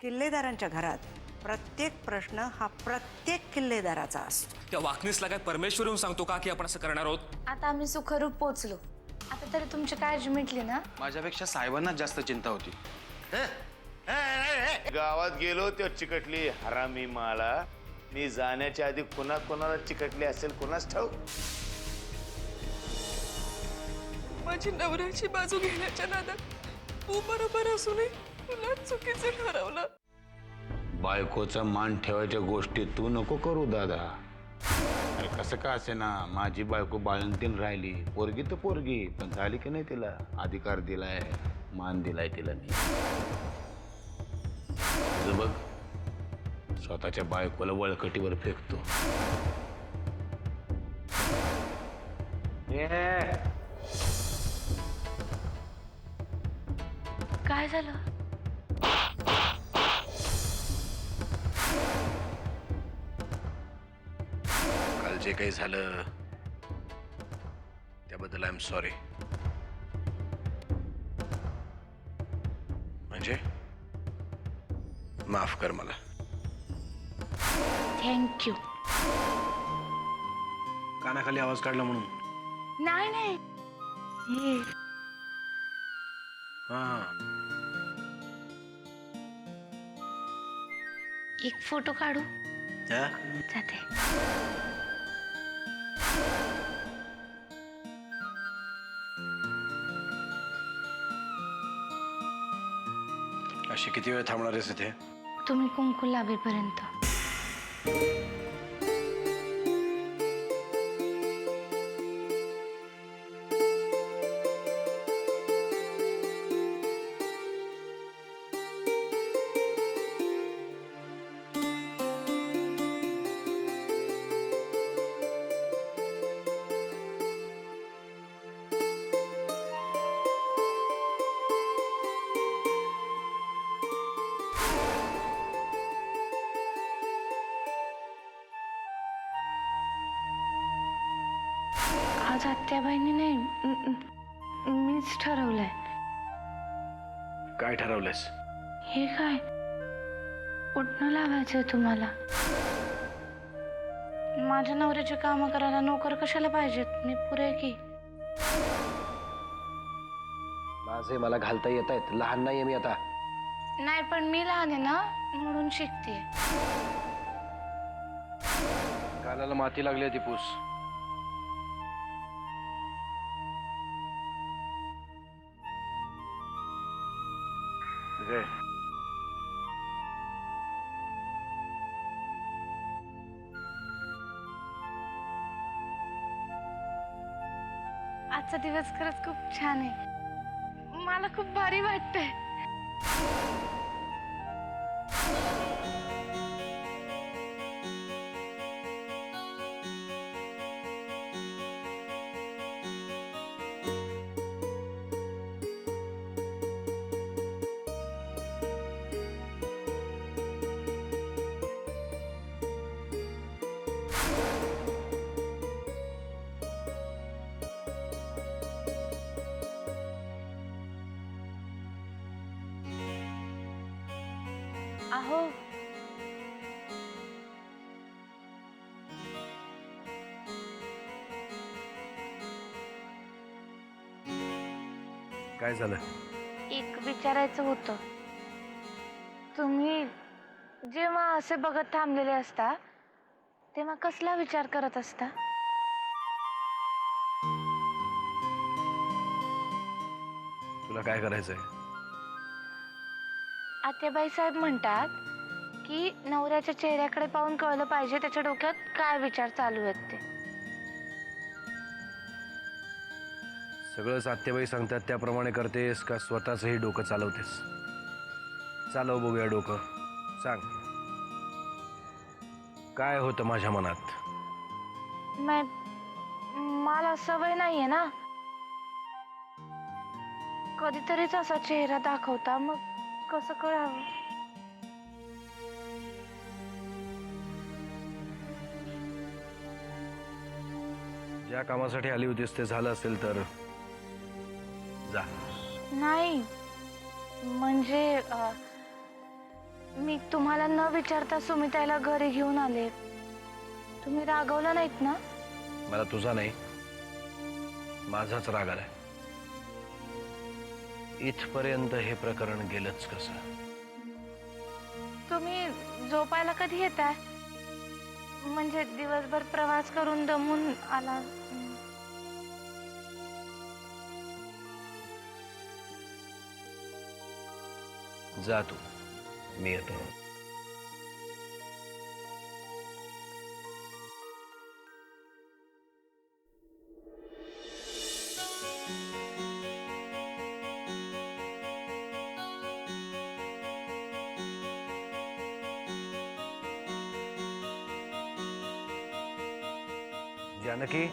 किल्लेदारांच्या घरात प्रत्येक प्रश्न हा प्रत्येक किल्लेदाराचा असतो. त्या वाकणीसला काय परमेश्वर येऊन सांगतो का की आपण असं करणार आहोत? आता आम्ही सुखरूप पोचलो. आता तरी तुमची काळजी मिटली ना? माझ्यापेक्षा साहेबांनाच जास्त चिंता होती. गावात गेलो तेव्हा चिकटली हरामी माळा. मी जाण्याच्या आधी कोणाला चिकटली असेल कोणाच ठाऊक. माझी नवऱ्याची बाजू घेण्याच्या नादात तू बरोबर असूनही तुला चुकीचं ठरवलं. बायकोचा मान ठेवायच्या गोष्टी तू नको करू दादा. अरे कसं का असे ना, माझी बायको बाळंतीन राहिली, पोरगी तर पोरगी, पण झाली की नाही तिला अधिकार दिलाय, मान दिलाय तिला मी. तुझं बघ, स्वतःच्या बायकोला वळकटीवर फेकतो. काय झालं? काल जे काही झालं त्याबद्दल आय एम सॉरी. म्हणजे माफ कर मला. थँक्यू. कानाखाली आवाज काढला म्हणून. नाही नाही, हे हा, एक फोटो काढू. जाते. अशी किती वेळ थांबणार आहेस इथे? तुम्ही कुंकू लावेपर्यंत. आज आत्याबाईंनी नाही, मीच ठरवलंय. काय ठरवलंयस? हे काय उठणं लावायचंय तुम्हाला. माझ्या नवऱ्याची कामं करायला नोकर कशाला पाहिजेत? मी पुरे की. माझे मला घालता येत आहेत, लहान नाहीये मी आता. नाही पण मी लहान आहे ना, म्हणून शिकते. गालाला माती लागली ती पूस. विजय, आजचा दिवस खरंच खूप छान आहे. मला खूप भारी वाटतंय. अहो, काय झालं? एक विचारायचं होतं. तुम्ही जेव्हा असे बघत थांबलेले असता तेव्हा कसला विचार करत असता? तुला काय करायचंय? आत्याबाई साहेब म्हणतात की नवऱ्याच्या चेहऱ्याकडे पाहून कळलं पाहिजे त्याच्या डोक्यात काय विचार चालू आहेत ते. सगळं आत्याबाई सांगतात त्याप्रमाणे करतेस का स्वतःचंही डोकं चालवतेस? चालव बघूया डोकं. सांग, काय होतं माझ्या मनात? मला सवय नाहीये ना, कधीतरीच असा चेहरा दाखवता, मग कसं कळावं? ज्या कामासाठी आली होतीस ते झालं असेल तर जा. नाही म्हणजे मी तुम्हाला न विचारता सुमिताला घरी घेऊन आले. तुम्ही रागवला नाहीत ना? मला तुझा नाही, माझाच राग आलाय. इथपर्यंत हे प्रकरण गेलंच कसं? तुम्ही झोपायला कधी येताय? म्हणजे दिवसभर प्रवास करून दमून आला. जा तू, मी येतो. जानकी,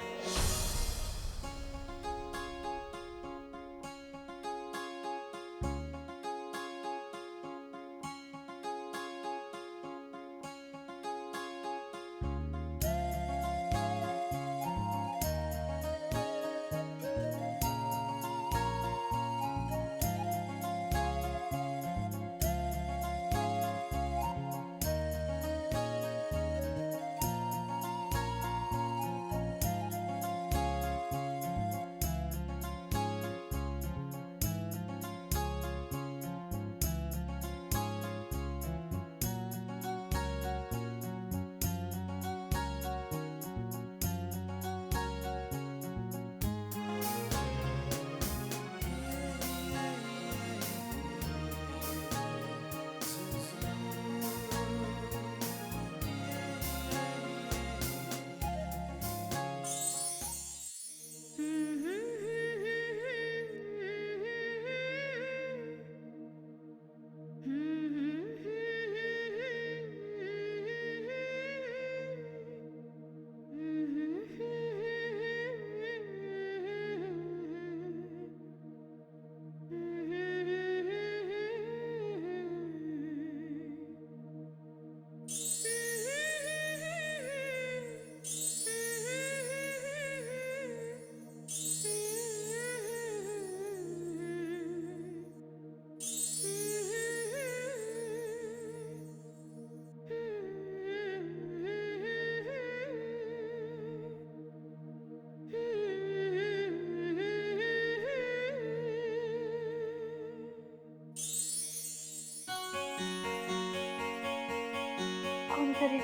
कोणतरी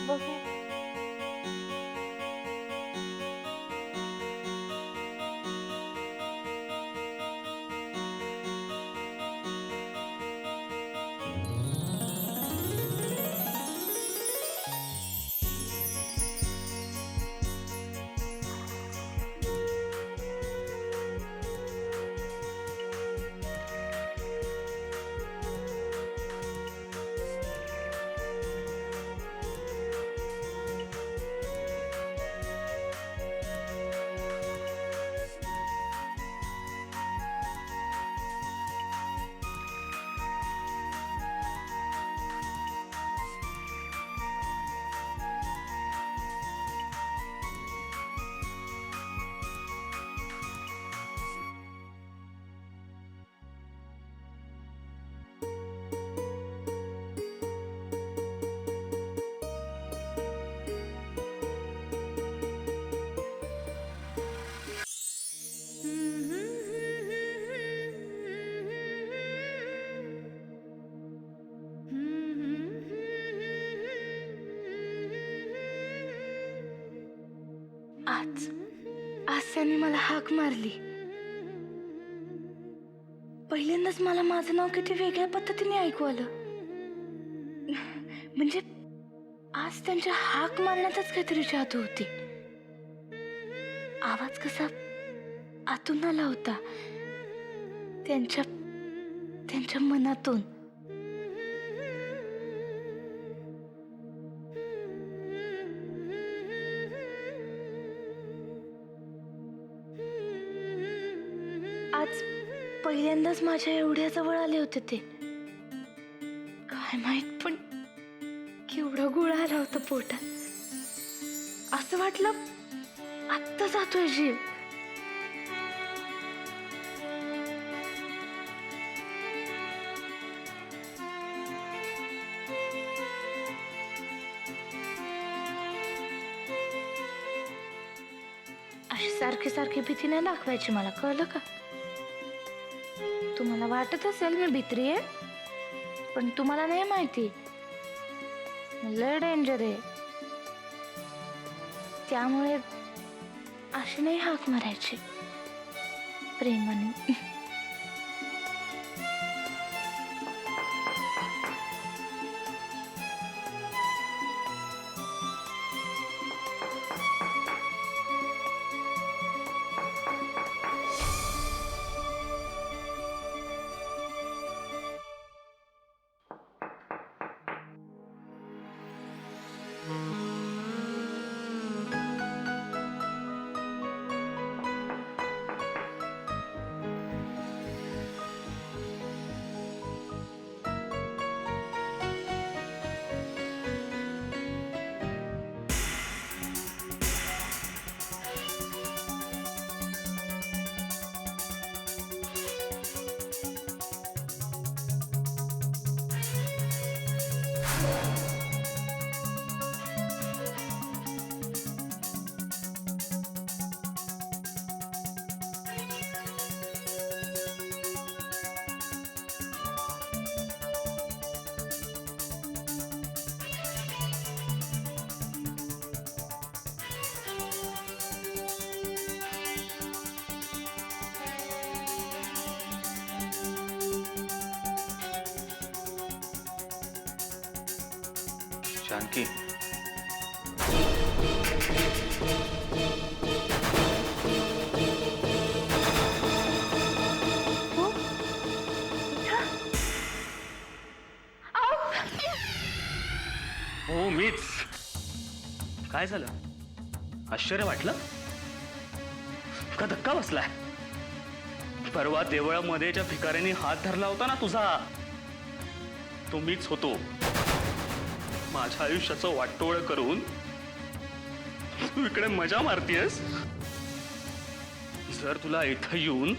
बघे. आज त्यांनी मला हाक मारली. पहिल्यांदाच मला माझं नाव किती वेगळ्या पद्धतीने ऐकू आलं. म्हणजे आज त्यांच्या हाक मारण्यातच काहीतरी जादू होती. आवाज कसा आतून आला होता, त्यांच्या मनातून. आज पहिल्यांदाच माझ्या एवढ्या जवळ आले होते ते. काय माहित पण केवढा गोळा आला होता पोटात. असं वाटलं आत्ता जातोय जीव. सारखी सारखी भीती नाही दाखवायची मला, कळलं का? तुम्हाला वाटत असेल मी भित्री आहे, पण तुम्हाला नाही माहिती लय डेंजर आहे. त्यामुळे अशी नाही हाक मारायची, प्रेमाने. जानकी, हो मीच. काय झालं? आश्चर्य वाटलं का? धक्का बसलाय? परवा देवळामध्ये ज्या भिकाऱ्यांनी हात धरला होता ना तुझा, तो मीच होतो. माझ्या आयुष्याचं वाटोळं करून तू इकडे मजा मारतीयस. जर तुला इथं येऊन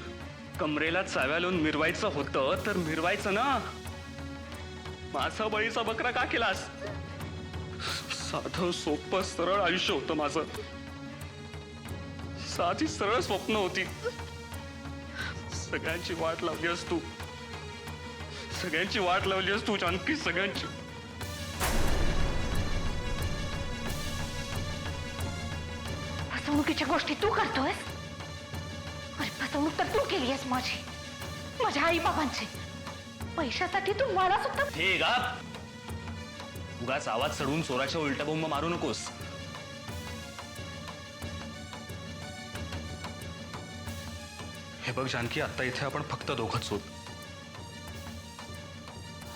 कमरेला चाव्या लावून मिरवायचं होतं तर मिरवायचं ना. माझा बळीचा बकरा का केलास? साधं सोपं सरळ आयुष्य होतं माझं. साधी सरळ स्वप्न होती. सगळ्यांची वाट लावलीस तू. सगळ्यांची वाट लावलीस तू जानकी, सगळ्यांची. फसवणुकीच्या गोष्टी तू करतोयस. अरे फसवणूक तर तू केली आहेस माझी, माझ्या आई बाबांची. पैशासाठी तू मला सुद्धा. हे गा, उगाच आवाज चढवून चोराच्या उलट्या बोंब मारू नकोस. हे बघ जानकी, आता इथे आपण फक्त दोघंच आहोत.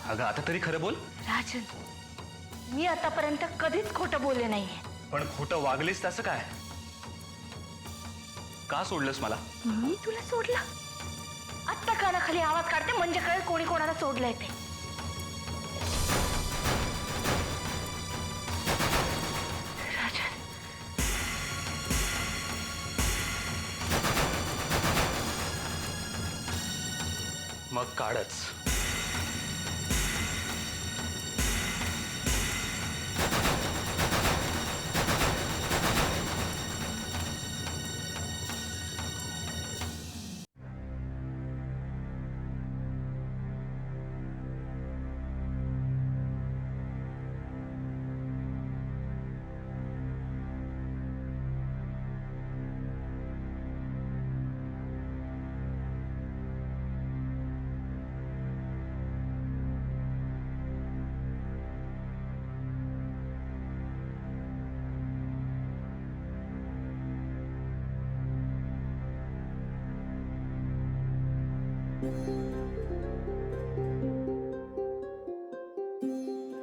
अगं आता तरी खरं बोल. राजन, मी आतापर्यंत कधीच खोटं बोलले नाहीये. पण खोटं वागलीस त्याचं काय? का सोडलंस मला? मी तुला सोडला? आत्ता कानाखाली आवाज काढते म्हणजे कळेल कोणी कोणाला सोडलंय ते. राजन, मग काढच.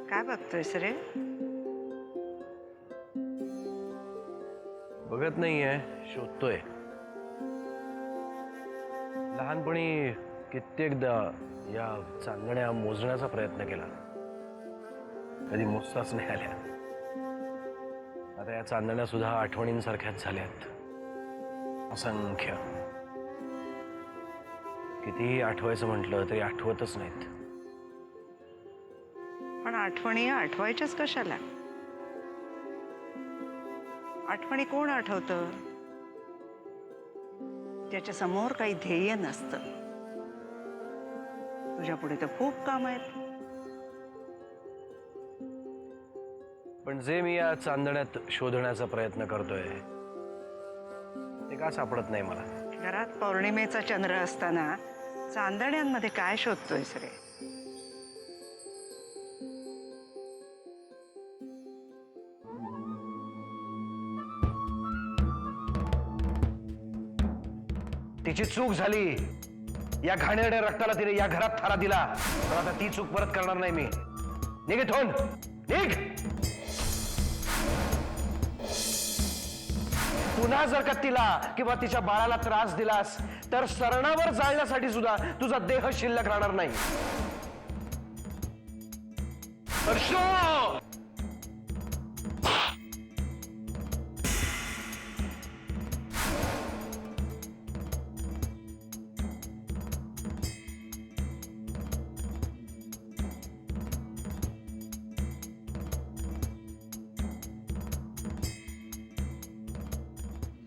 काय बघतोयस रे? बघत नाहीये, शोधतोय. लहानपणी कित्येकदा या चांदण्या मोजण्याचा प्रयत्न केला, कधी मोजताच नाही आल्या. आता या चांदण्या सुद्धा आठवणींसारख्याच झाल्यात, असंख्य. कितीही आठवायचं म्हटलं तरी आठवतच नाहीत. पण आठवणी आठवायच्याच कशाला? आठवणी कोण आठवतं? ज्याच्या समोर काही ध्येय नसतं. तुझ्या पुढे तर खूप काम आहेत. पण जे मी या चांदण्यात शोधण्याचा प्रयत्न करतोय ते का सापडत नाही मला. घरात पौर्णिमेचा चंद्र असताना चांदण्यांमध्ये काय शोधतोयस रे? तिची चूक झाली. या घाणेरड्या रक्ताला तिने या घरात थारा दिला. पण आता ती चूक परत करणार नाही मी. निघ इथून, निघ. पुन्हा जर का तिला किंवा तिच्या बाळाला त्रास दिलास तर सरणावर जाळण्यासाठी सुद्धा तुझा देह शिल्लक राहणार नाही. हर्षो!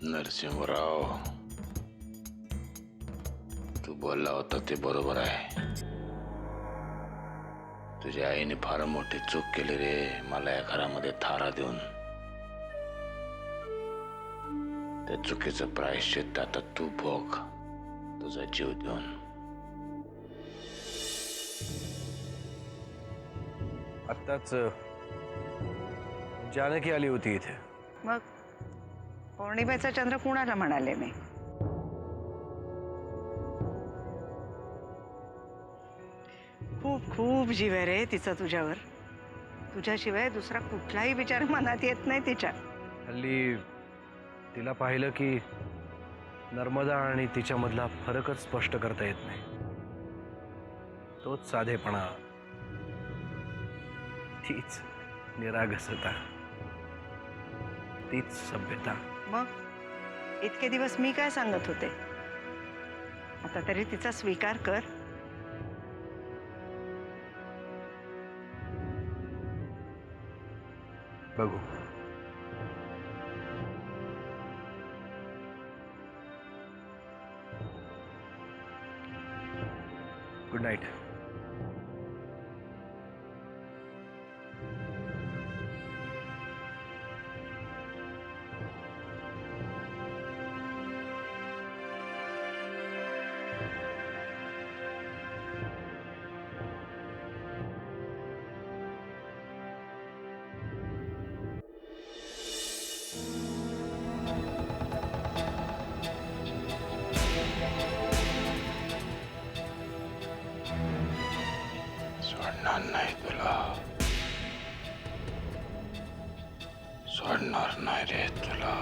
नरसिंहराव, तू बोलला होता ते बरोबर आहे. तुझ्या आईने फार मोठी चूक केली रे, मला या घरामध्ये थारा देऊन. त्या चुकीचं प्रायश्चित्त आता तू भोग, तुझा जीव देऊन. आत्ताच जानकी आली होती इथे. मग पौर्णिमेचा चंद्र कुणाला म्हणाले मी? खूप खूप जीव आहे रे तिचा तुझ्यावर. तुझ्याशिवाय दुसरा कुठलाही विचार मनात येत नाही तिच्या. हल्ली तिला पाहिलं की नर्मदा आणि तिच्यामधला फरकच स्पष्ट करता येत नाही. तोच साधेपणा, तीच निरागसता, तीच सभ्यता. मग इतके दिवस मी काय सांगत होते? आता तरी तिचा स्वीकार कर. बघू. Good night. सोडणार नाही तुला, सोडणार नाही रे तुला.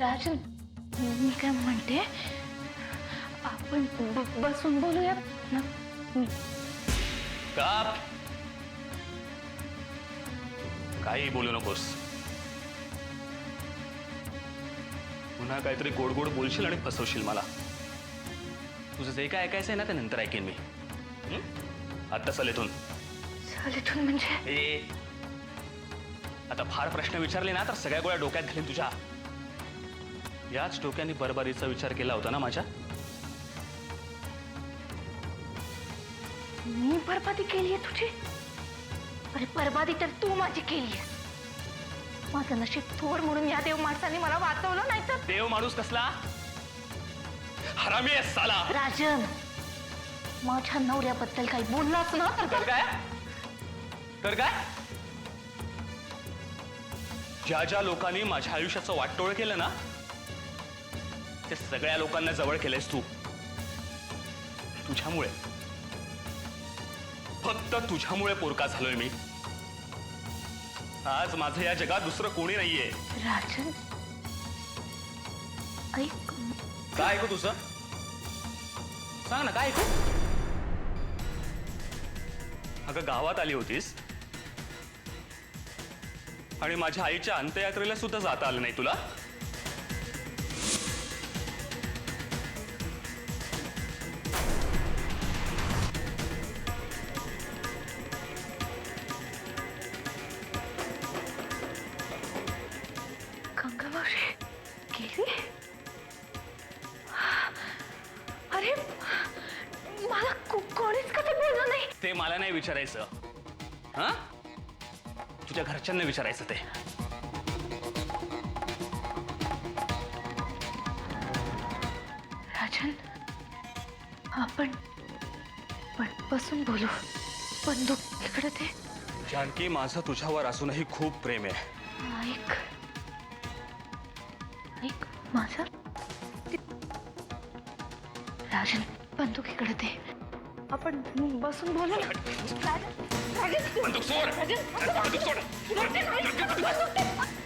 राजन, मी काय म्हणते, आपण बसून बोलूया ना. का काही बोलू नकोस. पुन्हा काहीतरी गोड गोड बोलशील आणि फसवशील मला. तुझं जे काय ऐकायचं आहे ना ते नंतर ऐकेन मी. आत्ता चल इथून. चालेल म्हणजे ए, आता फार प्रश्न विचारले ना तर सगळ्या गोळ्या डोक्यात घालीन तुझ्या. याच डोक्याने बरबारीचा विचार केला होता ना माझ्या. मी बरबादी केली आहे तुझी? अरे बरबादी तर तू माझी केली आहे. माझं नशीब थोर म्हणून या देव माणसाने मला वाचवलं, नाही तर. देव माणूस कसला? हरामी आहे साला. राजन, माझ्या नवऱ्याबद्दल काही बोललास ना तर काय? तर काय? ज्या ज्या लोकांनी माझ्या आयुष्याचं वाटोळ केलं ना ते सगळ्या लोकांना जवळ केलंयस तू. तुझ्यामुळे, फक्त तुझ्यामुळे पोरका झालोय मी. आज माझं या जगात दुसरं कोणी नाहीये. राजन, ऐक. काय ऐकू तुझं? सांग ना, काय ऐकू? अगं गावात आली होतीस आणि माझ्या आईच्या अंत्ययात्रेला सुद्धा जाता आलं नाही तुला. कोणीच कसं बोललं नाही. ते मला नाही विचारायचं. हा, तुझ्या घरच्यांना विचारायचं ते. राजन, आपण बसून बोलू. बंदूक इकडे दे. जानकी, माझं तुझ्यावर अजूनही खूप प्रेम आहे. ऐक ऐक माझं. राजन, बंदूक इकडे दे. आपण बसून बोलू. राजन, राजन, बंदूक सोड. राजन, बंदूक सोड. राजन, बंदूक दे.